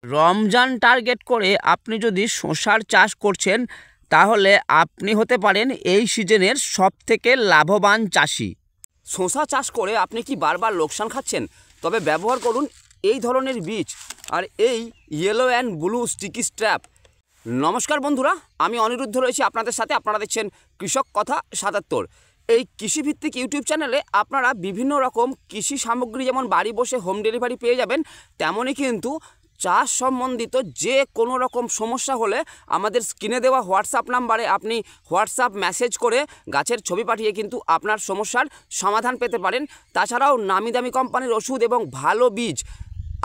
Ramzan target করে আপনি যদি শসার চাষ করছেন তাহলে আপনি হতে পারেন এই সিজনের সবথেকে লাভবান চাষি। শসা চাষ করে আপনি কি বারবার লোকসান খাচ্ছেন? তবে ব্যবহার করুন এই ধরনের বীজ আর এই yellow and blue sticky strap. নমস্কার বন্ধুরা, আমি অনিরুদ্ধ রয়েছি আপনাদের সাথে। আপনারা দেখছেন কৃষক কথা ৭৭। এই কৃষিভিত্তিক ইউটিউব চ্যানেলে আপনারা বিভিন্ন রকম কৃষি সামগ্রী যেমন বাড়ি বসে হোম ডেলিভারি পেয়ে যাবেন, তেমনই কিন্তু চাষ সম্বন্ধিত যে কোনো রকম সমস্যা হলে আমাদের স্ক্রিনে দেওয়া হোয়াটসঅ্যাপ নাম্বারে আপনি হোয়াটসঅ্যাপ মেসেজ করে গাছের ছবি পাঠিয়ে কিন্তু আপনার সমস্যার সমাধান পেতে পারেন। তাছাড়াও নামি দামি কোম্পানির ওষুধ এবং ভালো বীজ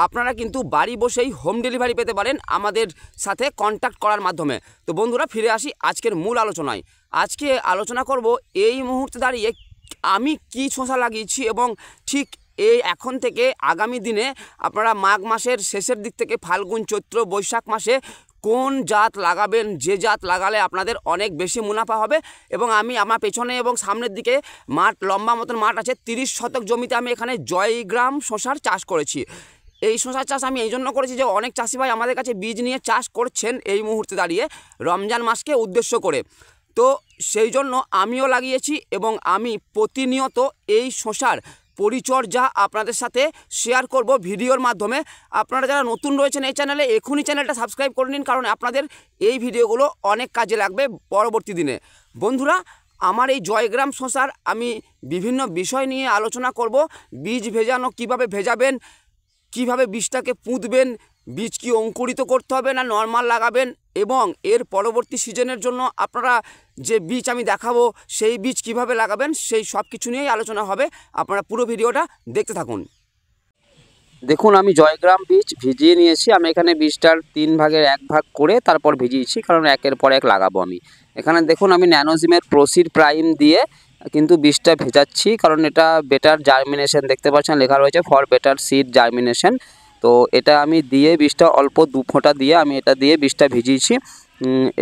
আপনারা কিন্তু বাড়ি বসেই হোম ডেলিভারি পেতে পারেন আমাদের সাথে কন্ট্যাক্ট করার মাধ্যমে। তো বন্ধুরা, ফিরে আসি আজকের মূল আলোচনায়। আজকে আলোচনা করব এই মুহূর্তে দাঁড়িয়ে আমি কি শসা লাগিয়েছি এবং ঠিক এই এখন থেকে আগামী দিনে আপনারা মাঘ মাসের শেষের দিক থেকে ফাল্গুন চৈত্র বৈশাখ মাসে কোন জাত লাগাবেন, যে জাত লাগালে আপনাদের অনেক বেশি মুনাফা হবে। এবং আমি আমার পেছনে এবং সামনের দিকে মাঠ, লম্বা মতন মাঠ আছে, 30 শতক জমিতে আমি এখানে জয়গ্রাম শসার চাষ করেছি। এই শসার চাষ আমি এই জন্য করেছি যে অনেক চাষি ভাই আমাদের কাছে বীজ নিয়ে চাষ করছেন এই মুহূর্তে দাঁড়িয়ে রমজান মাসকে উদ্দেশ্য করে। তো সেই জন্য আমিও লাগিয়েছি এবং আমি প্রতিনিয়ত এই শসার পরিচর্যা আপনাদের সাথে শেয়ার করব ভিডিওর মাধ্যমে। আপনারা যারা নতুন রয়েছেন এই চ্যানেলে, এখনই চ্যানেলটা সাবস্ক্রাইব করে নিন, কারণ আপনাদের এই ভিডিওগুলো অনেক কাজে লাগবে পরবর্তী দিনে। বন্ধুরা, আমার এই জয়গ্রাম শসার আমি বিভিন্ন বিষয় নিয়ে আলোচনা করব। বীজ ভেজানো কিভাবে ভেজাবেন, কিভাবে বীজটাকে পুঁতবেন, বীজ কি অঙ্কুরিত করতে হবে না নর্মাল লাগাবেন, এবং এর পরবর্তী সিজনের জন্য আপনারা যে বীজ আমি দেখাবো সেই বীজ কিভাবে লাগাবেন, সেই সব কিছু নিয়েই আলোচনা হবে। আপনারা পুরো ভিডিওটা দেখতে থাকুন। দেখুন, আমি জয়গ্রাম বীজ ভিজিয়ে নিয়েছি। আমি এখানে বীজটার 3 ভাগের 1 ভাগ করে তারপর ভিজিয়েছি, কারণ একের পর এক লাগাবো আমি। এখানে দেখুন, আমি ন্যানোজিমের প্রোসিড প্রাইম দিয়ে কিন্তু বীজটা ভেজাচ্ছি, কারণ এটা বেটার জার্মিনেশন, দেখতে পাচ্ছেন লেখা রয়েছে ফর বেটার সিড জার্মিনেশন। তো এটা আমি দিয়ে বীজটা অল্প 2 ফোঁটা দিয়ে আমি এটা দিয়ে বীজটা ভিজিয়েছি।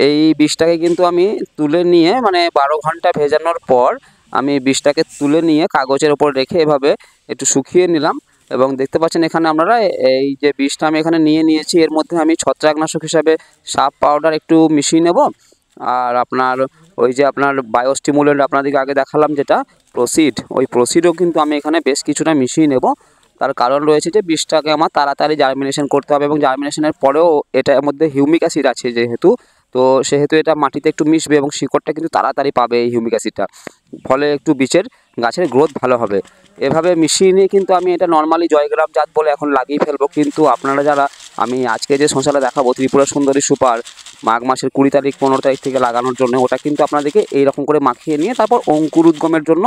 এই বীজটাকে কিন্তু আমি তুলে নিয়ে, মানে 12 ঘন্টা ভেজানোর পর আমি বীজটাকে তুলে নিয়ে কাগজের ওপর রেখে এভাবে একটু শুকিয়ে নিলাম। এবং দেখতে পাচ্ছেন এখানে আপনারা এই যে বীজটা আমি এখানে নিয়ে নিয়েছি, এর মধ্যে আমি ছত্রাকনাশক হিসাবে সাপ পাউডার একটু মিশিয়ে নেব। আর আপনার ওই যে আপনার বায়োস্টিমুলেন্ট আপনাদেরকে আগে দেখালাম যেটা প্রোসিড, ওই প্রোসিডও কিন্তু আমি এখানে বেশ কিছুটা মিশিয়ে নেব। তার কারণ রয়েছে যে বীজটাকে আমার তাড়াতাড়ি জার্মিনেশন করতে হবে, এবং জার্মিনেশনের পরেও এটার মধ্যে হিউমিক অ্যাসিড আছে যেহেতু, তো সেহেতু এটা মাটিতে একটু মিশবে এবং শিকড়টা কিন্তু তাড়াতাড়ি পাবে এই হিউমিক অ্যাসিডটা, ফলে একটু বীজের গাছের গ্রোথ ভালো হবে। এভাবে মিশিয়ে নিয়ে কিন্তু আমি এটা নর্মালি জয়গ্রাম জাত বলে এখন লাগিয়ে ফেলবো। কিন্তু আপনারা যারা, আমি আজকে যে শসাটা দেখাবো ত্রিপুরা সুন্দরী সুপার, মাঘ মাসের 20 তারিখ 15 তারিখ থেকে লাগানোর জন্য, ওটা কিন্তু আপনাদেরকে এইরকম করে মাখিয়ে নিয়ে তারপর অঙ্কুর উদ্গমের জন্য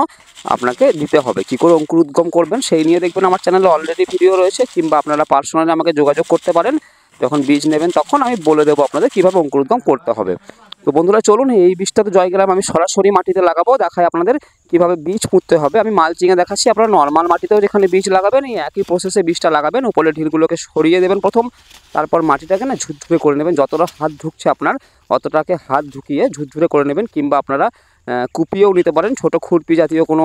আপনাকে দিতে হবে। কী করে অঙ্কুর উদ্গম করবেন সেই নিয়ে দেখবেন আমার চ্যানেলে অলরেডি ভিডিও রয়েছে, কিংবা আপনারা পার্সোনালি আমাকে যোগাযোগ করতে পারেন। যখন বীজ নেবেন তখন আমি বলে দেবো আপনাদের কীভাবে অঙ্কুর উদ্গম করতে হবে। তো বন্ধুরা চলুন, এই বীজটা তো জয়গ্রাম আমি সরাসরি মাটিতে লাগাবো, দেখাই আপনাদের কীভাবে বীজ পুঁততে হবে। আমি মালচিংয়ে দেখাচ্ছি, আপনারা নর্মাল মাটিতেও যেখানে বীজ লাগাবেন এই একই প্রসেসে বীজটা লাগাবেন। উপরে ঢিলগুলোকে সরিয়ে দেবেন প্রথম, তারপর মাটিটাকে না ঝুরঝুরে করে নেবেন। যতটা হাত ঢুকছে আপনার অতটাকে হাত ঢুকিয়ে ঝুরঝুরে করে নেবেন, কিংবা আপনারা কুপিয়েও নিতে পারেন ছোটো খুরপি জাতীয় কোনো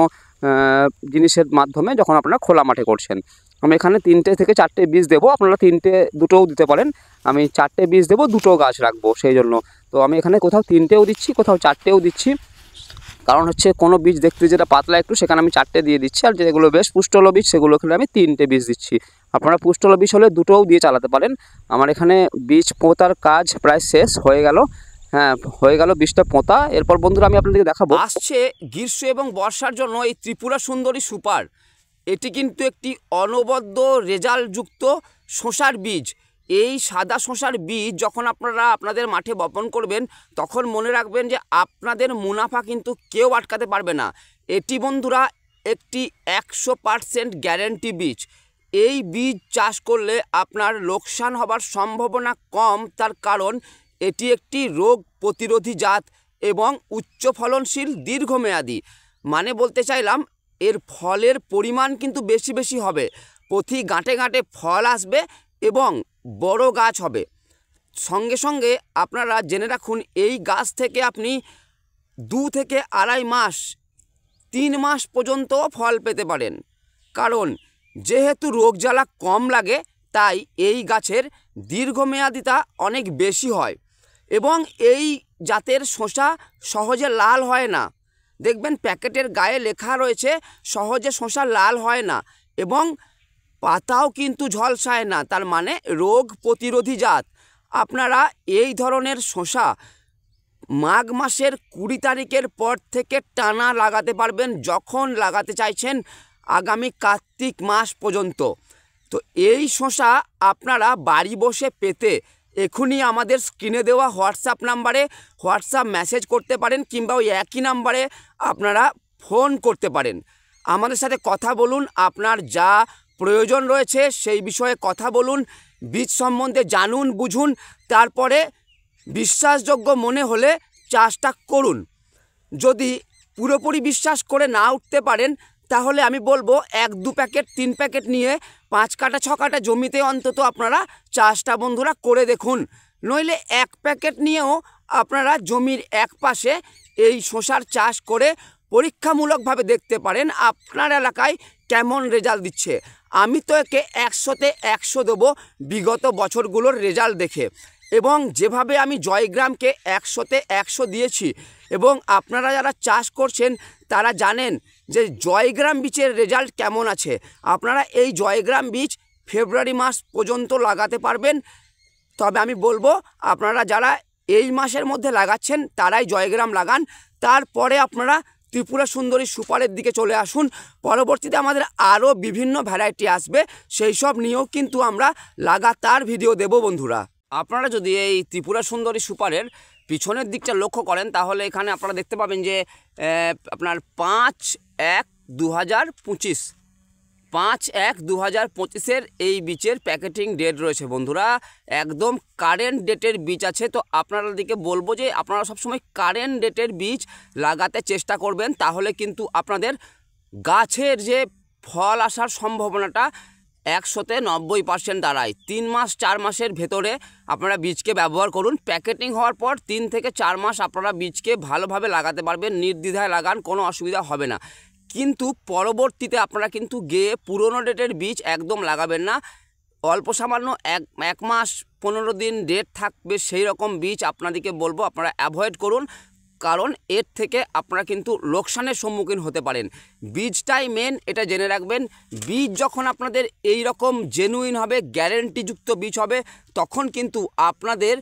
জিনিসের মাধ্যমে যখন আপনারা খোলা মাঠে করছেন। আমি এখানে 3টে থেকে 4টে বীজ দেবো, আপনারা 3টে 2টোও দিতে পারেন। আমি 4টে বীজ দেবো, 2টো গাছ রাখবো সেই জন্য। তো আমি এখানে কোথাও 3টেও দিচ্ছি, কোথাও 4টেও দিচ্ছি, কারণ হচ্ছে কোনো বীজ দেখতে যেটা পাতলা একটু সেখানে আমি 4টে দিয়ে দিচ্ছি, আর যেগুলো বেশ পুষ্টল বীজ সেগুলো খেলে আমি 3টে বীজ দিচ্ছি। আপনারা পুষ্টল বীজ হলে 2টোও দিয়ে চালাতে পারেন। আমার এখানে বীজ পোঁতার কাজ প্রায় শেষ হয়ে গেল। হ্যাঁ, হয়ে গেল বীজটা পোঁতা। এরপর বন্ধুরা আমি আপনাদেরকে দেখাবো, আসছে গ্রীষ্ম এবং বর্ষার জন্য এই ত্রিপুরা সুন্দরী সুপার, এটি কিন্তু একটি অনবদ্য রেজাল্টযুক্ত শসার বীজ। এই সাদা শসার বীজ যখন আপনারা আপনাদের মাঠে বপন করবেন তখন মনে রাখবেন যে আপনাদের মুনাফা কিন্তু কেউ আটকাতে পারবে না। এটি বন্ধুরা একটি 100% গ্যারেন্টি বীজ। এই বীজ চাষ করলে আপনার লোকসান হবার সম্ভাবনা কম, তার কারণ এটি একটি রোগ প্রতিরোধী জাত এবং উচ্চ ফলনশীল দীর্ঘমেয়াদী। মানে বলতে চাইলাম এর ফলের পরিমাণ কিন্তু বেশি বেশি হবে, প্রতি গাঁটে গাঁটে ফল আসবে এবং বড় গাছ হবে। সঙ্গে সঙ্গে আপনারা জেনে রাখুন এই গাছ থেকে আপনি 2 থেকে 2.5 মাস 3 মাস পর্যন্ত ফল পেতে পারেন, কারণ যেহেতু রোগ জ্বালা কম লাগে তাই এই গাছের দীর্ঘমেয়াদিতা অনেক বেশি হয় এবং এই জাতের শসা সহজে লাল হয় না। দেখবেন প্যাকেটের গায়ে লেখা রয়েছে সহজে শসা লাল হয় না এবং পাতাও কিন্তু ঝলসায় না, তার মানে রোগ প্রতিরোধী জাত। আপনারা এই ধরনের শসা মাঘ মাসের 20 তারিখের পর থেকে টানা লাগাতে পারবেন, যখন লাগাতে চাইছেন আগামী কার্তিক মাস পর্যন্ত। তো এই শসা আপনারা বাড়ি বসে পেতে এখনই আমাদের স্ক্রিনে দেওয়া হোয়াটসঅ্যাপ নাম্বারে হোয়াটসঅ্যাপ মেসেজ করতে পারেন কিংবা ওই একই নাম্বারে আপনারা ফোন করতে পারেন। আমাদের সাথে কথা বলুন, আপনার যা প্রয়োজন রয়েছে সেই বিষয়ে কথা বলুন, বীজ সম্বন্ধে জানুন বুঝুন, তারপরে বিশ্বাসযোগ্য মনে হলে চাষটা করুন। যদি পুরোপুরি বিশ্বাস করে না উঠতে পারেন তাহলে আমি বলবো 1-2 প্যাকেট 3 প্যাকেট নিয়ে 5 কাঠা 6 কাঠা জমিতে অন্তত আপনারা চাষটা বন্ধুরা করে দেখুন। নইলে 1 প্যাকেট নিয়েও আপনারা জমির এক পাশে এই শসার চাষ করে পরীক্ষামূলকভাবে দেখতে পারেন আপনার এলাকায় কেমন রেজাল্ট দিচ্ছে। আমি তো একে 100তে 100 দেবো বিগত বছরগুলোর রেজাল্ট দেখে, এবং যেভাবে আমি জয়গ্রামকে 100তে 100 দিয়েছি এবং আপনারা যারা চাষ করছেন তারা জানেন যে জয়গ্রাম বীজের রেজাল্ট কেমন আছে। আপনারা এই জয়গ্রাম বীজ ফেব্রুয়ারি মাস পর্যন্ত লাগাতে পারবেন। তবে আমি বলবো আপনারা যারা এই মাসের মধ্যে লাগাচ্ছেন তারাই জয়গ্রাম লাগান, তারপরে আপনারা ত্রিপুরা সুন্দরী সুপারের দিকে চলে আসুন। পরবর্তীতে আমাদের আরও বিভিন্ন ভ্যারাইটি আসবে, সেই সব নিয়েও কিন্তু আমরা লাগাতার ভিডিও দেব বন্ধুরা। আপনারা যদি এই ত্রিপুরা সুন্দরী সুপারের পিছনের দিকটা লক্ষ্য করেন তাহলে এখানে আপনারা দেখতে পাবেন যে আপনার 5/1/2025 5/1/2025 এই বীজের প্যাকেটিং ডেট রয়েছে বন্ধুরা, একদম কারেন্ট ডেটের বীজ আছে। তো আপনাদের দিকে বলবো যে আপনারা সবসময় কারেন্ট ডেটের বীজ লাগাতে চেষ্টা করবেন, তাহলে কিন্তু আপনাদের গাছের যে ফল আসার সম্ভাবনাটা 100তে 90% দাঁড়ায়। 3 মাস 4 মাসের ভেতরে আপনারা বীজকে ব্যবহার করুন। প্যাকেটিং হওয়ার পর 3 থেকে 4 মাস আপনারা বীজকে ভালোভাবে লাগাতে পারবেন, নির্দ্বিধায় লাগান, কোনো অসুবিধা হবে না। কিন্তু পরবর্তীতে আপনারা কিন্তু গিয়ে পুরনো ডেটের বীজ একদম লাগাবেন না। অল্প সামান্য এক মাস 15 দিন ডেট থাকবে সেই রকম বীজ আপনাদেরকে বলবো আপনারা অ্যাভয়েড করুন, কারণ এর থেকে আপনারা কিন্তু লোকসানের সম্মুখীন হতে পারেন। বীজটাই মেন, এটা জেনে রাখবেন। বীজ যখন আপনাদের এই রকম জেনুইন হবে, গ্যারেন্টিযুক্ত বীজ হবে, তখন কিন্তু আপনাদের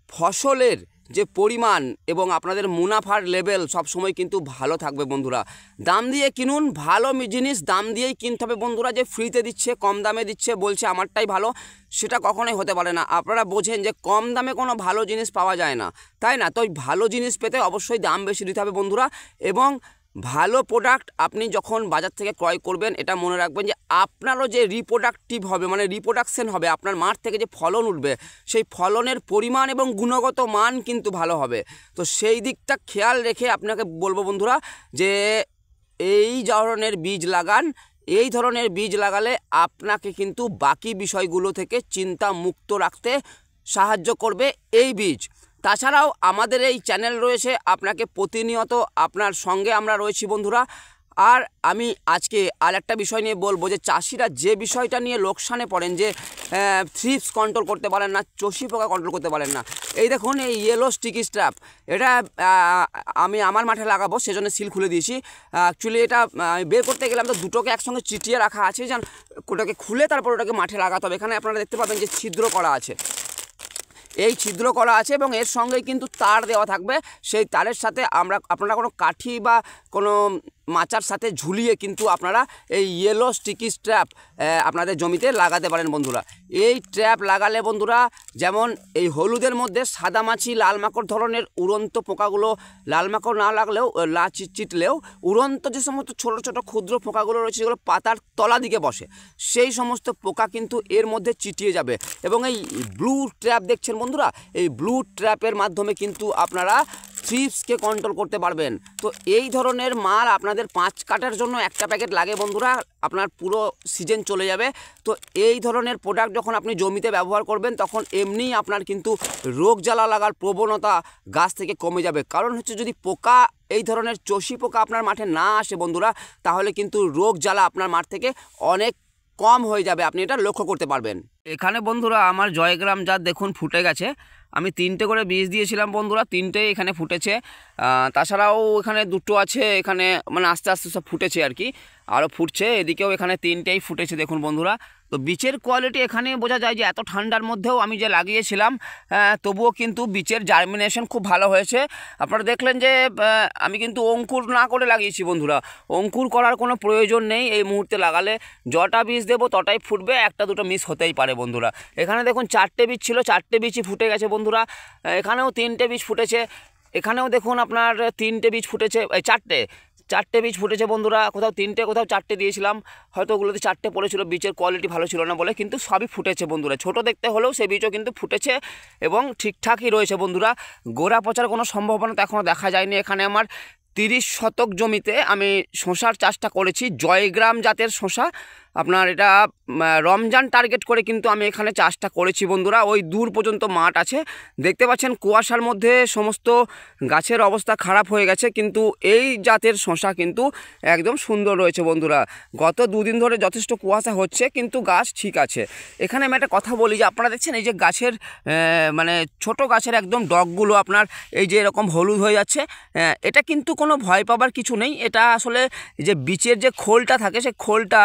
ফসলের যে পরিমাণ এবং আপনাদের মুনাফার লেভেল সবসময় কিন্তু ভালো থাকবে বন্ধুরা। দাম দিয়ে কিনুন, ভালো জিনিস দাম দিয়েই কিনতে হবে বন্ধুরা। যে ফ্রিতে দিচ্ছে, কম দামে দিচ্ছে, বলছে আমারটাই ভালো, সেটা কখনোই হতে পারে না। আপনারা বোঝেন যে কম দামে কোনো ভালো জিনিস পাওয়া যায় না, তাই না? তো ভালো জিনিস পেতে অবশ্যই দাম বেশি দিতে হবে বন্ধুরা। এবং ভালো প্রোডাক্ট আপনি যখন বাজার থেকে ক্রয় করবেন এটা মনে রাখবেন যে আপনারও যে রিপ্রোডাক্টিভ হবে, মানে রিপ্রোডাকশন হবে, আপনার মাঠ থেকে যে ফলন উঠবে সেই ফলনের পরিমাণ এবং গুণগত মান কিন্তু ভালো হবে। তো সেই দিকটা খেয়াল রেখে আপনাকে বলবো বন্ধুরা যে এই ধরনের বীজ লাগান। এই ধরনের বীজ লাগালে আপনাকে কিন্তু বাকি বিষয়গুলো থেকে চিন্তা মুক্ত রাখতে সাহায্য করবে এই বীজ। তাছাড়াও আমাদের এই চ্যানেল রয়েছে, আপনাকে প্রতিনিয়ত আপনার সঙ্গে আমরা রয়েছি বন্ধুরা। আর আমি আজকে আর একটা বিষয় নিয়ে বলবো যে চাষিরা যে বিষয়টা নিয়ে লোকসানে পড়েন, যে থ্রিপস কন্ট্রোল করতে পারেন না, চষি পোকা কন্ট্রোল করতে পারেন না। এই দেখুন এই ইয়েলো স্টিকি স্ট্র্যাপ, এটা আমি আমার মাঠে লাগাবো সেজন্য সিল খুলে দিয়েছি। অ্যাকচুয়ালি এটা বের করতে গেলাম তো দুটোকে একসঙ্গে চিটিয়ে রাখা আছে, যেন ওটাকে খুলে তারপর ওটাকে মাঠে লাগাতে হবে। এখানে আপনারা দেখতে পাবেন যে ছিদ্র করা আছে, এই ছিদ্র করা আছে এবং এর সঙ্গেই কিন্তু তার দেওয়া থাকবে। সেই তারের সাথে আপনারা কোনো কাঠি বা কোনো মাচার সাথে ঝুলিয়ে কিন্তু আপনারা এই ইয়েলো স্টিকি স্ট্র্যাপ আপনাদের জমিতে লাগাতে পারেন বন্ধুরা। এই ট্র্যাপ লাগালে বন্ধুরা, যেমন এই হলুদের মধ্যে সাদা মাছি, লাল মাকড় ধরনের উড়ন্ত পোকাগুলো, লাল মাকড় না লাগলেও চিটলেও উড়ন্ত যে সমস্ত ছোট ছোট ক্ষুদ্র পোকাগুলো রয়েছে যেগুলো পাতার তলা দিকে বসে, সেই সমস্ত পোকা কিন্তু এর মধ্যে চিটিয়ে যাবে। এবং এই ব্লু ট্র্যাপ দেখছেন বন্ধুরা, এই ব্লু ট্র্যাপের মাধ্যমে কিন্তু আপনারা থ্রিপসকে কন্ট্রোল করতে পারবেন। তো এই ধরনের মাল আপনাদের 5 কাঠার জন্য একটা প্যাকেট লাগে বন্ধুরা, আপনার পুরো সিজন চলে যাবে। তো এই ধরনের প্রোডাক্ট যখন আপনি জমিতে ব্যবহার করবেন তখন এমনিই আপনার কিন্তু রোগ জ্বালা লাগার প্রবণতা গাছ থেকে কমে যাবে। কারণ হচ্ছে যদি পোকা, এই ধরনের চষি পোকা আপনার মাঠে না আসে বন্ধুরা, তাহলে কিন্তু রোগ জ্বালা আপনার মাঠ থেকে অনেক কম হয়ে যাবে, আপনি এটা লক্ষ্য করতে পারবেন। এখানে বন্ধুরা আমার জয়গ্রাম জাত দেখুন ফুটে গেছে। আমি 3টে করে বীজ দিয়েছিলাম বন্ধুরা, 3টে এখানে ফুটেছে। তাছাড়াও এখানে 2টো আছে, এখানে মানে আস্তে আস্তে সব ফুটেছে আর কি, আরও ফুটছে। এদিকেও এখানে 3টেই ফুটেছে দেখুন বন্ধুরা। তো বীজের কোয়ালিটি এখানে বোঝা যায় যে এত ঠান্ডার মধ্যেও আমি যে লাগিয়েছিলাম তবুও কিন্তু বীজের জার্মিনেশন খুব ভালো হয়েছে। আপনারা দেখলেন যে আমি কিন্তু অঙ্কুর না করে লাগিয়েছি বন্ধুরা, অঙ্কুর করার কোনো প্রয়োজন নেই। এই মুহূর্তে লাগালে যটা বীজ দেবো তটাই ফুটবে, 1-2টো মিস হতেই পারে বন্ধুরা। এখানে দেখুন 4টে বীজ ছিল, 4টে বীজই ফুটে গেছে বন্ধুরা। এখানেও 3টে বীজ ফুটেছে, এখানেও দেখুন আপনার 3টে বীজ ফুটেছে, 4টে বীজ ফুটেছে বন্ধুরা। কোথাও 3টে কোথাও 4টে দিয়েছিলাম, হয়তো ওগুলোতে 4টে পড়েছিল, বীজের কোয়ালিটি ভালো ছিল না বলে, কিন্তু সবই ফুটেছে বন্ধুরা। ছোট দেখতে হলেও সেই বীজও কিন্তু ফুটেছে এবং ঠিকঠাকই রয়েছে বন্ধুরা। গোড়া পচার কোনো সম্ভাবনা তো এখনও দেখা যায়নি। এখানে আমার 30 শতক জমিতে আমি শসার চাষটা করেছি, জয়গ্রাম জাতের শসা। আপনার এটা রমজান টার্গেট করে কিন্তু আমি এখানে চাষটা করেছি বন্ধুরা। ওই দূর পর্যন্ত মাঠ আছে, দেখতে পাচ্ছেন কুয়াশার মধ্যে সমস্ত গাছের অবস্থা খারাপ হয়ে গেছে, কিন্তু এই জাতের শসা কিন্তু একদম সুন্দর রয়েছে বন্ধুরা। গত 2 দিন ধরে যথেষ্ট কুয়াশা হচ্ছে, কিন্তু গাছ ঠিক আছে। এখানে আমি একটা কথা বলি যে আপনারা দেখছেন এই যে গাছের মানে ছোট গাছের একদম ডগগুলো আপনার এই যে এরকম হলুদ হয়ে যাচ্ছে, এটা কিন্তু কোনো ভয় পাবার কিছু নেই। এটা আসলে যে বীজের যে খোলটা থাকে, সেই খোলটা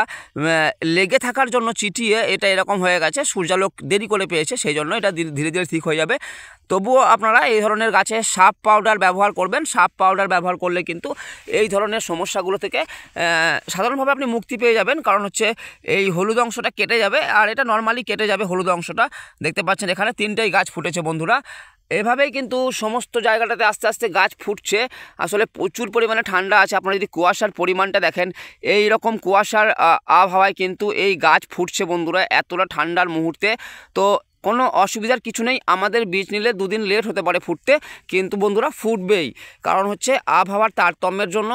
লেগে থাকার জন্য চিটিয়ে এটা এরকম হয়ে গেছে। সূর্যালোক দেরি করে পেয়েছে, সেই জন্য এটা ধীরে ধীরে ঠিক হয়ে যাবে। তবুও আপনারা এই ধরনের গাছে সাপ পাউডার ব্যবহার করবেন। সাপ পাউডার ব্যবহার করলে কিন্তু এই ধরনের সমস্যাগুলো থেকে সাধারণভাবে আপনি মুক্তি পেয়ে যাবেন। কারণ হচ্ছে এই হলুদ অংশটা কেটে যাবে, আর এটা নর্মালি কেটে যাবে হলুদ অংশটা। দেখতে পাচ্ছেন এখানে 3টেই গাছ ফুটেছে বন্ধুরা। এভাবেই কিন্তু সমস্ত জায়গাটাতে আস্তে আস্তে গাছ ফুটছে। আসলে প্রচুর পরিমাণে ঠান্ডা আছে। আপনারা যদি কুয়াশার পরিমাণটা দেখেন, এই রকম কুয়াশার আবহাওয়ায় কিন্তু এই গাছ ফুটছে বন্ধুরা এতটা ঠান্ডার মুহূর্তে। তো কোনো অসুবিধার কিছু নেই। আমাদের বীজ নিলে 2 দিন লেট হতে পারে ফুটতে, কিন্তু বন্ধুরা ফুটবেই। কারণ হচ্ছে আবহাওয়ার তারতম্যের জন্য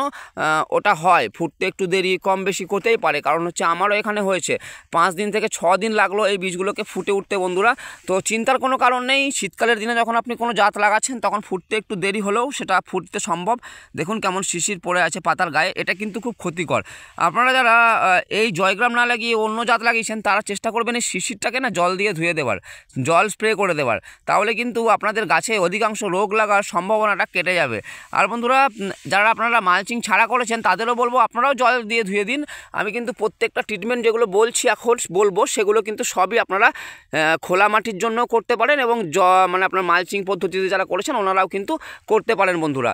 ওটা হয়, ফুটতে একটু দেরি কম বেশি করতেই পারে। কারণ হচ্ছে আমারও এখানে হয়েছে 5 দিন থেকে 6 দিন লাগলো এই বীজগুলোকে ফুটে উঠতে বন্ধুরা। তো চিন্তার কোনো কারণ নেই। শীতকালের দিনে যখন আপনি কোনো জাত লাগাচ্ছেন তখন ফুটতে একটু দেরি হলেও সেটা ফুটতে সম্ভব। দেখুন কেমন শিশির পড়ে আছে পাতার গায়ে, এটা কিন্তু খুব ক্ষতিকর। আপনারা যারা এই জয়গ্রাম না লাগিয়ে অন্য জাত লাগিয়েছেন, তারা চেষ্টা করবেন এই শিশিরটাকে না জল দিয়ে ধুয়ে দেওয়ার, জল স্প্রে করে দেওয়ার। তাহলে কিন্তু আপনাদের গাছে অধিকাংশ রোগ লাগার সম্ভাবনাটা কেটে যাবে। আর বন্ধুরা, যারা আপনারা মালচিং ছাড়া করেছেন তাদেরও বলবো আপনারাও জল দিয়ে ধুয়ে দিন। আমি কিন্তু প্রত্যেকটা ট্রিটমেন্ট যেগুলো বলছি এখন বলবো, সেগুলো কিন্তু সবই আপনারা খোলা মাটির জন্য করতে পারেন, এবং মানে আপনার মালচিং পদ্ধতিতে যারা করেছেন ওনারাও কিন্তু করতে পারেন বন্ধুরা।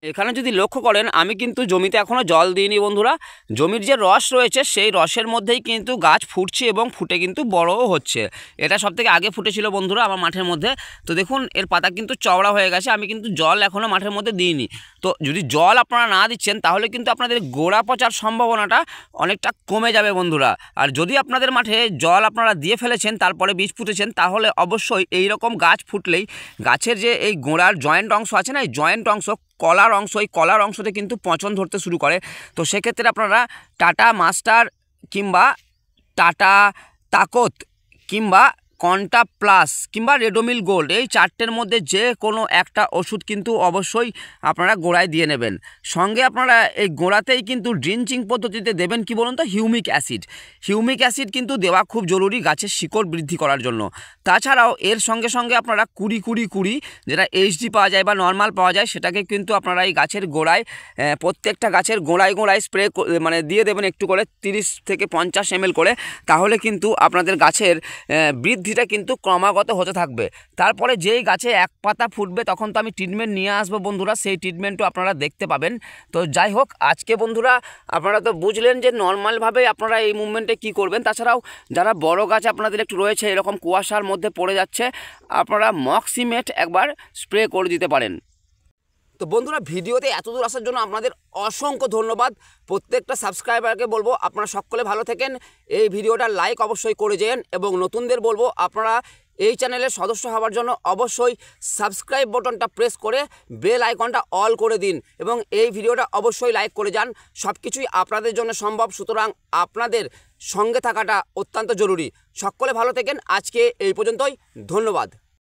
এখানে যদি লক্ষ্য করেন, আমি কিন্তু জমিতে এখনও জল দিইনি বন্ধুরা। জমির যে রস রয়েছে সেই রসের মধ্যেই কিন্তু গাছ ফুটছে এবং ফুটে কিন্তু বড়ও হচ্ছে। এটা সবথেকে আগে ফুটেছিল বন্ধুরা আমার মাঠের মধ্যে। তো দেখুন এর পাতা কিন্তু চওড়া হয়ে গেছে। আমি কিন্তু জল এখনও মাঠের মধ্যে দিইনি। তো যদি জল আপনারা না দিচ্ছেন তাহলে কিন্তু আপনাদের গোড়া পচার সম্ভাবনাটা অনেকটা কমে যাবে বন্ধুরা। আর যদি আপনাদের মাঠে জল আপনারা দিয়ে ফেলেছেন, তারপরে বীজ পুঁতেছেন, তাহলে অবশ্যই এই রকম গাছ ফুটলেই গাছের যে এই গোড়ার জয়েন্ট অংশ আছে না, এই জয়েন্ট অংশ কলার অংশ, এই কলার অংশতে কিন্তু পচন ধরতে শুরু করে। তো সেক্ষেত্রে আপনারা টাটা মাস্টার কিংবা টাটা তাকত কিংবা কন্টা প্লাস কিংবা রেডোমিল গোল্ড, এই 4টের মধ্যে যে কোনো একটা ওষুধ কিন্তু অবশ্যই আপনারা গোড়ায় দিয়ে নেবেন। সঙ্গে আপনারা এই গোড়াতেই কিন্তু ড্রিঞ্চিং পদ্ধতিতে দেবেন কি বলুন তো, হিউমিক অ্যাসিড। হিউমিক অ্যাসিড কিন্তু দেওয়া খুব জরুরি গাছের শিকড় বৃদ্ধি করার জন্য। তাছাড়াও এর সঙ্গে সঙ্গে আপনারা 20-20-20 যেটা এইচডি পাওয়া যায় বা নর্মাল পাওয়া যায়, সেটাকে কিন্তু আপনারা এই গাছের গোড়ায় প্রত্যেকটা গাছের গোড়ায় গোড়ায় স্প্রে মানে দিয়ে দেবেন একটু করে, 30 থেকে 50 ml করে। তাহলে কিন্তু আপনাদের গাছের বৃদ্ধিটা কিন্তু ক্রমাগত হতে থাকবে। তারপরে যেই গাছে এক পাতা ফুটবে তখন তো আমি ট্রিটমেন্ট নিয়ে আসবো বন্ধুরা, সেই ট্রিটমেন্টও আপনারা দেখতে পাবেন। তো যাই হোক, আজকে বন্ধুরা আপনারা তো বুঝলেন যে নর্মালভাবে আপনারা এই মুভমেন্টে কি করবেন। তাছাড়াও যারা বড় গাছ আপনাদের একটু রয়েছে, এরকম কুয়াশার মধ্যে পড়ে যাচ্ছে, আপনারা মক্সিমেট একবার স্প্রে করে দিতে পারেন। তো বন্ধুরা, ভিডিওতে এতদূর আসার জন্য আপনাদের অসংখ্য ধন্যবাদ। প্রত্যেকটা সাবস্ক্রাইবারকে বলবো আপনারা সকলে ভালো থাকেন। এই ভিডিওটা লাইক অবশ্যই করে যেন, এবং নতুনদের বলবো আপনারা এই চ্যানেলের সদস্য হওয়ার জন্য অবশ্যই সাবস্ক্রাইব বাটনটা প্রেস করে বেল আইকনটা অল করে দিন, এবং এই ভিডিওটা অবশ্যই লাইক করে যান। সব কিছুই আপনাদের জন্য সম্ভব, সুতরাং আপনাদের সঙ্গে থাকাটা অত্যন্ত জরুরি। সকলে ভালো থাকেন। আজকে এই পর্যন্তই, ধন্যবাদ।